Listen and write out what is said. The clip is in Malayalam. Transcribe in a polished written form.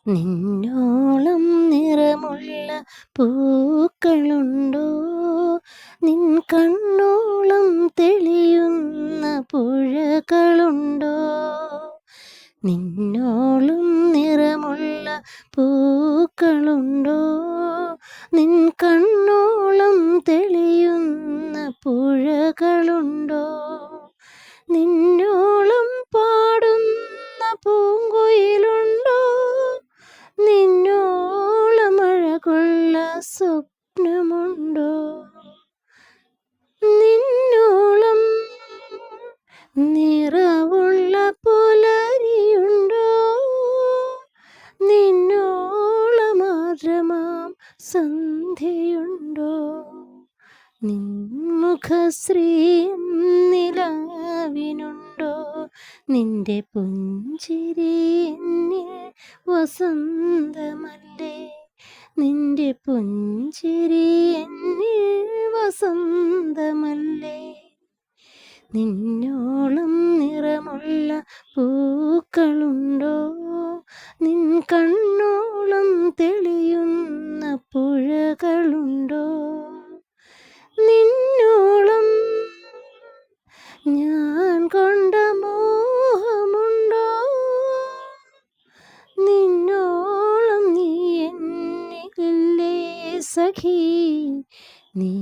നിന്നോളം നിറമുള്ള പൂക്കളുണ്ടോ? നിൻ കണ്ണോളം തെളിയുന്ന പുഴകളുണ്ടോ? നിന്നോളം നിറമുള്ള പൂക്കളുണ്ടോ? നിൻ കണ്ണോളം തെളിയുന്ന പുഴകളുണ്ടോ? നിന്നോളം പാടുന്ന പൂങ്കുയിലുണ്ടോ? നിന്നോളം അഴകുള്ള സ്വപ്നമുണ്ടോ? നിന്നോളം നിറവുള്ള പുലരിയുണ്ടോ? നിന്നോളം ആർദ്രമാം സന്ധ്യയുണ്ടോ? നിൻമുഖശ്രീ നിലാവിനുണ്ടോ? നിന്റെ പുഞ്ചിരി എന്നിൽ വസന്തമല്ലേ? നിന്റെ പുഞ്ചിരി എന്നിൽ വസന്തമല്ലേ? നിന്നോളം നിറമുള്ള പൂക്കളുണ്ടോ? നിൻ കണ്ണോളം തെളിയുന്ന പുഴകളുണ്ടോ? നിന്നോളം ഞാൻ കൊണ്ട മോഹമുണ്ടോ? നിന്നോളം നീ എന്നിലില്ലേ സഖി? നീ